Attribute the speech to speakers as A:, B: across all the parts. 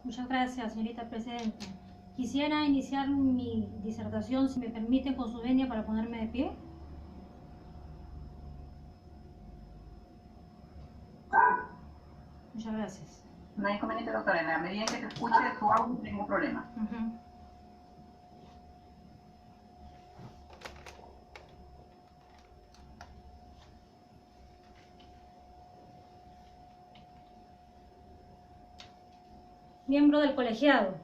A: Muchas gracias, señorita Presidenta. Quisiera iniciar mi disertación, si me permiten, con su venia para ponerme de pie. Muchas gracias.
B: No hay inconveniente, doctora. En la medida en que se escuche su audio, no tengo problema.
A: Miembro del colegiado,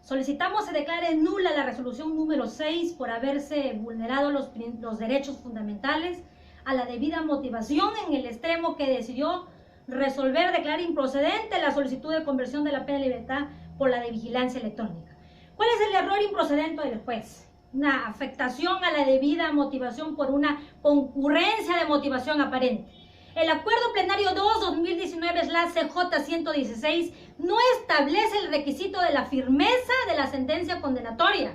A: solicitamos se declare nula la resolución número 6 por haberse vulnerado los derechos fundamentales a la debida motivación en el extremo que decidió resolver declarar improcedente la solicitud de conversión de la pena de libertad por la de vigilancia electrónica. ¿Cuál es el error improcedente del juez? Una afectación a la debida motivación por una concurrencia de motivación aparente. El Acuerdo Plenario 2-2019/CJ-116 no establece el requisito de la firmeza de la sentencia condenatoria.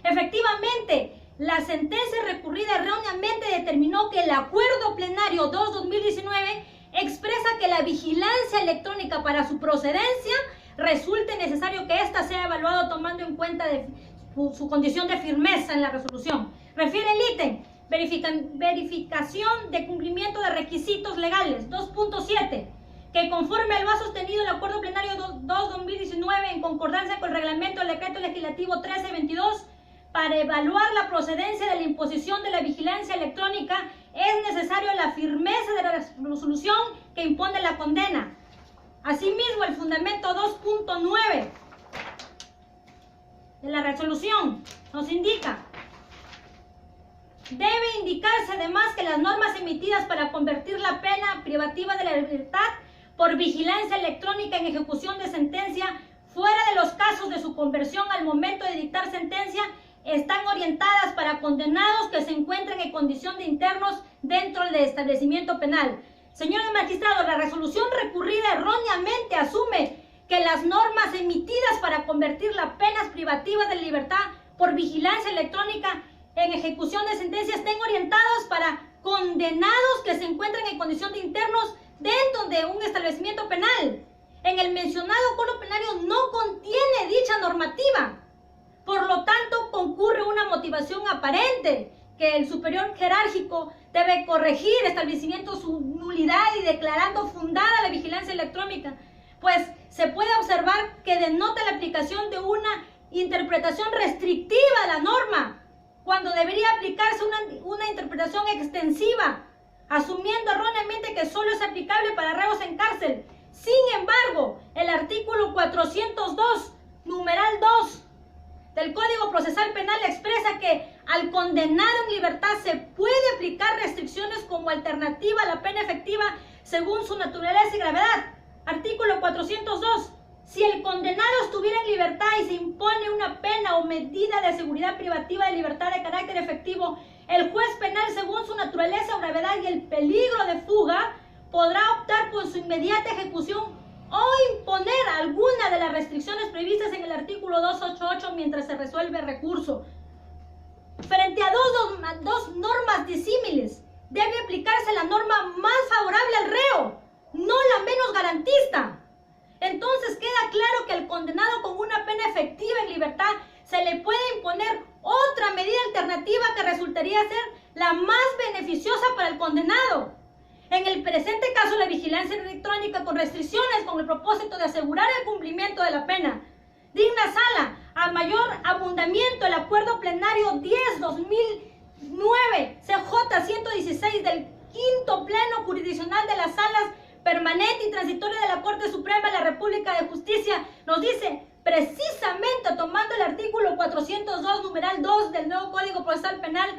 A: Efectivamente, la sentencia recurrida erróneamente determinó que el Acuerdo Plenario 2-2019 expresa que la vigilancia electrónica para su procedencia resulte necesario que ésta sea evaluada tomando en cuenta su condición de firmeza en la resolución. Refiere el ítem verificación de cumplimiento de requisitos legales 2.7, que conforme lo ha sostenido el Acuerdo Plenario 2-2019 en concordancia con el reglamento del decreto legislativo 1322, para evaluar la procedencia de la imposición de la vigilancia electrónica es necesario la firmeza de la resolución que impone la condena. Asimismo, el fundamento 2.9 de la resolución nos indica: debe indicarse además que las normas emitidas para convertir la pena privativa de la libertad por vigilancia electrónica en ejecución de sentencia fuera de los casos de su conversión al momento de dictar sentencia están orientadas para condenados que se encuentren en condición de internos dentro del establecimiento penal. Señores magistrados, la resolución recurrida erróneamente asume que las normas emitidas para convertir las penas privativas de libertad por vigilancia electrónica en ejecución de sentencia estén orientados para condenados que se encuentran en condición de internos dentro de un establecimiento penal. En el mencionado Acuerdo Plenario no contiene dicha normativa. Por lo tanto, concurre una motivación aparente que el superior jerárquico debe corregir, estableciendo su nulidad y declarando fundada la vigilancia electrónica, pues se puede observar que denota la aplicación de una interpretación restrictiva a la norma, cuando debería aplicarse una interpretación extensiva, asumiendo erróneamente que solo es aplicable para reos en cárcel. Sin embargo, el artículo 402, numeral 2, del Código Procesal Penal expresa que al condenado en libertad se puede aplicar restricciones como alternativa a la pena efectiva según su naturaleza y gravedad. Artículo 402. Si el condenado estuviera en libertad y se impone una pena o medida de seguridad privativa de libertad de carácter efectivo, el juez penal, según su naturaleza o gravedad y el peligro de fuga, podrá optar por su inmediata ejecución o imponer alguna de las restricciones previstas en el artículo 288 mientras se resuelve el recurso. Frente a dos normas disímiles, debe aplicarse la norma más favorable al reo, no la menos garantista. Entonces queda claro que al condenado con una pena efectiva en libertad se le puede imponer otra medida alternativa que resultaría ser la más beneficiosa para el condenado. En el presente caso, la vigilancia electrónica con restricciones con el propósito de asegurar el cumplimiento de la pena. Digna sala, a mayor abundamiento, el Acuerdo Plenario 10-2009, CJ-116 del quinto pleno jurisdiccional de las salas permanente y transitoria de la Corte Suprema de la República de Justicia nos dice, precisamente tomando el artículo 402, numeral 2 del nuevo Código Procesal Penal,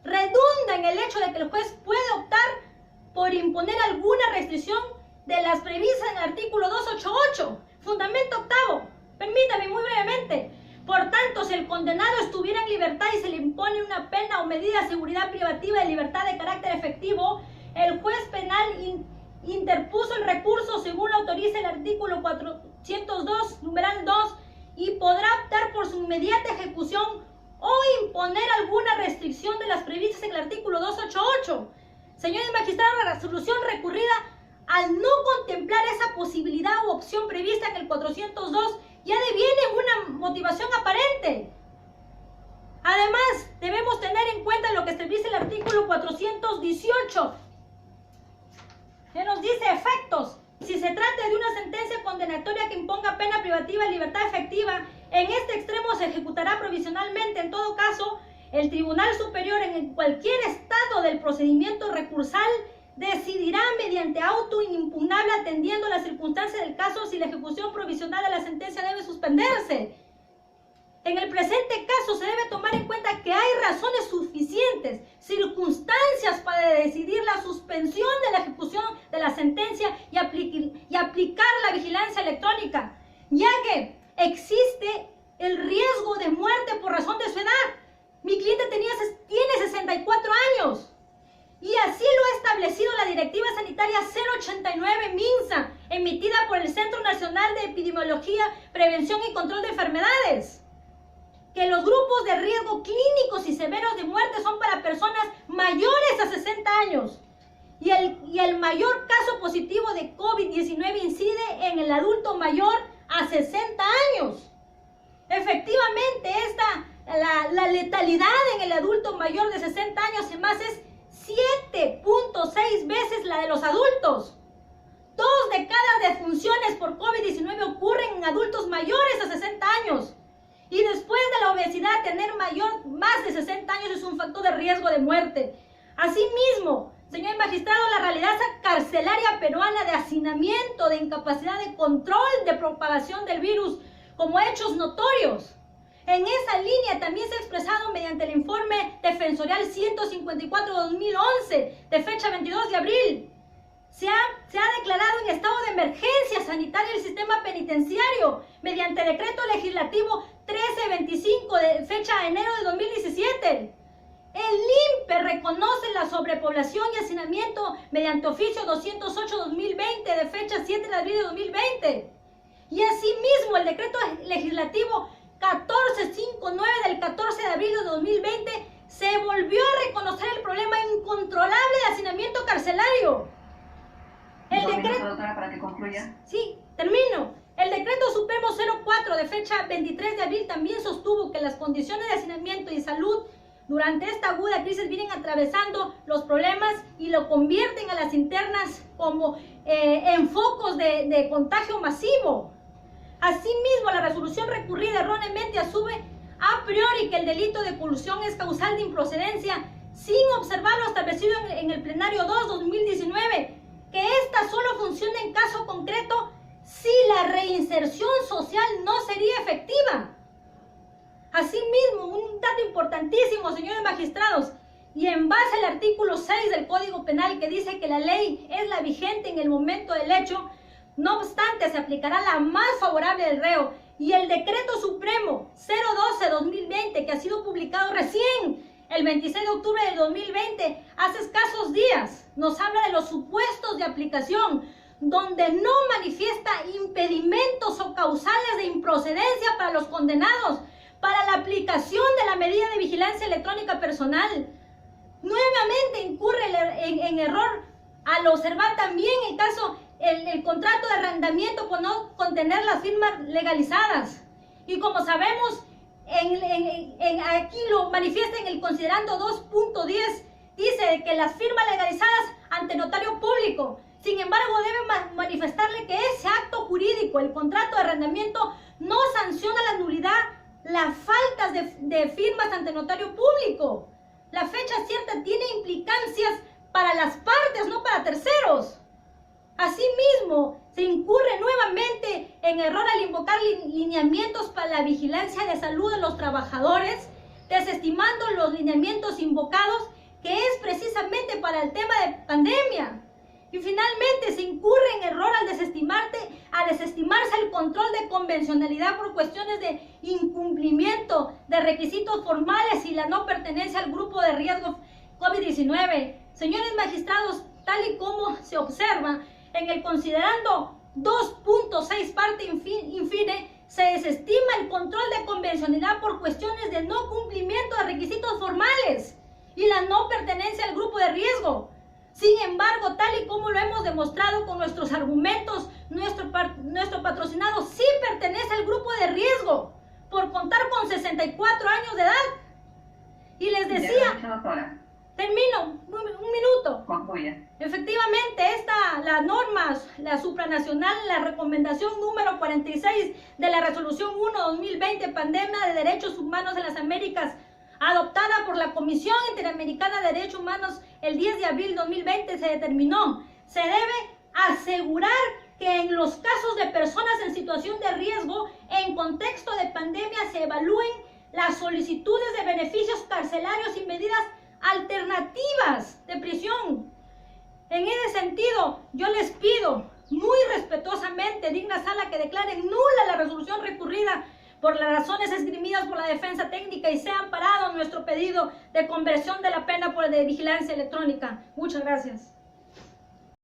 A: redunda en el hecho de que el juez puede optar por imponer alguna restricción de las previstas en el artículo 288, fundamento octavo. Permítame muy brevemente. Por tanto, si el condenado estuviera en libertad y se le impone una pena o medida de seguridad privativa de libertad de carácter efectivo, el juez penal interpuso el recurso según lo autoriza el artículo 402, numeral 2, y podrá optar por su inmediata ejecución o imponer alguna restricción de las previstas en el artículo 288. Señores magistrados, la resolución recurrida, al no contemplar esa posibilidad u opción prevista en el 402, ya deviene una motivación aparente. Además, debemos tener en cuenta lo que establece el artículo 418, que nos dice efectos. Si se trata de una sentencia condenatoria que imponga pena privativa de libertad efectiva, en este extremo se ejecutará provisionalmente. En todo caso, el Tribunal Superior, en cualquier estado del procedimiento recursal, decidirá mediante auto inimpugnable, atendiendo las circunstancias del caso, si la ejecución provisional de la sentencia debe suspenderse. En el presente caso se debe tomar en cuenta que hay razones suficientes, circunstancias para decidir la suspensión de la ejecución de la sentencia y aplicar la vigilancia electrónica, ya que existe el riesgo de muerte por razón de su edad. Mi cliente tiene 64 años y así lo ha establecido la Directiva Sanitaria 089 MINSA, emitida por el Centro Nacional de Epidemiología, Prevención y Control de Enfermedades, que los grupos de riesgo clínicos y severos de muerte son para personas mayores a 60 años. Y el mayor caso positivo de COVID-19 incide en el adulto mayor a 60 años. Efectivamente, la letalidad en el adulto mayor de 60 años y más es 7.6 veces la de los adultos. 2 de cada defunciones por COVID-19 ocurren en adultos mayores a 60 años. Y después de la obesidad, tener más de 60 años es un factor de riesgo de muerte. Asimismo, señor magistrado, la realidad carcelaria peruana de hacinamiento, de incapacidad de control de propagación del virus como hechos notorios. En esa línea también se ha expresado mediante el informe defensorial 154/2011, de fecha 22 de abril. Se ha declarado en estado de emergencia sanitaria el sistema penitenciario mediante decreto legislativo 1325 de fecha enero de 2017. El INPE reconoce la sobrepoblación y hacinamiento mediante oficio 208/2020 de fecha 7 de abril de 2020. Y asimismo el decreto legislativo 1459 del 14 de abril de 2020 se volvió a reconocer el problema incontrolable de hacinamiento carcelario. El decreto,
B: doctora, para que concluya.
A: Sí, termino. El decreto supremo 04 de fecha 23 de abril también sostuvo que las condiciones de hacinamiento y salud durante esta aguda crisis vienen atravesando los problemas y lo convierten a las internas como en focos de contagio masivo. Asimismo, la resolución recurrida erróneamente asume a priori que el delito de colusión es causal de improcedencia, sin observar lo establecido en el plenario 2/2019, que esta solo funciona en caso concreto si la reinserción social no sería efectiva. Asimismo, un dato importantísimo, señores magistrados, y en base al artículo 6 del Código Penal, que dice que la ley es la vigente en el momento del hecho, no obstante, se aplicará la más favorable del reo, y el decreto supremo 012/2020, que ha sido publicado recién el 26 de octubre del 2020, hace escasos días, nos habla de los supuestos de aplicación, donde no manifiesta impedimentos o causales de improcedencia para los condenados para la aplicación de la medida de vigilancia electrónica personal. Nuevamente incurre en error al observar también el contrato de arrendamiento por no contener las firmas legalizadas. Y como sabemos, aquí lo manifiesta en el considerando 2.10, dice que las firmas legalizadas ante notario público, sin embargo, debe manifestarle que ese acto jurídico, el contrato de arrendamiento, no sanciona la nulidad, las faltas de firmas ante notario público. La fecha cierta tiene implicancias para las partes, no para terceros. Asimismo, se incurre nuevamente en error al invocar lineamientos para la vigilancia de salud de los trabajadores, desestimando los lineamientos invocados, que es precisamente para el tema de pandemia. Y finalmente se incurre en error al desestimarse el control de convencionalidad por cuestiones de incumplimiento de requisitos formales y la no pertenencia al grupo de riesgo COVID-19. Señores magistrados, tal y como se observa en el considerando 2.6 parte infine, se desestima el control de convencionalidad por cuestiones de no cumplimiento de requisitos formales y la no pertenencia al grupo de riesgo. Sin embargo, tal y como lo hemos demostrado con nuestros argumentos, nuestro patrocinado sí pertenece al grupo la supranacional, la recomendación número 46 de la resolución 1/2020, pandemia de derechos humanos en las Américas, adoptada por la Comisión Interamericana de Derechos Humanos el 10 de abril de 2020, se determinó: se debe asegurar que en los casos de personas en situación de riesgo en contexto de pandemia se evalúen las solicitudes de beneficios carcelarios y medidas alternativas de prisión. En ese sentido, yo les pido muy respetuosamente, digna sala, que declaren nula la resolución recurrida por las razones esgrimidas por la defensa técnica y sea amparado nuestro pedido de conversión de la pena por de vigilancia electrónica. Muchas gracias.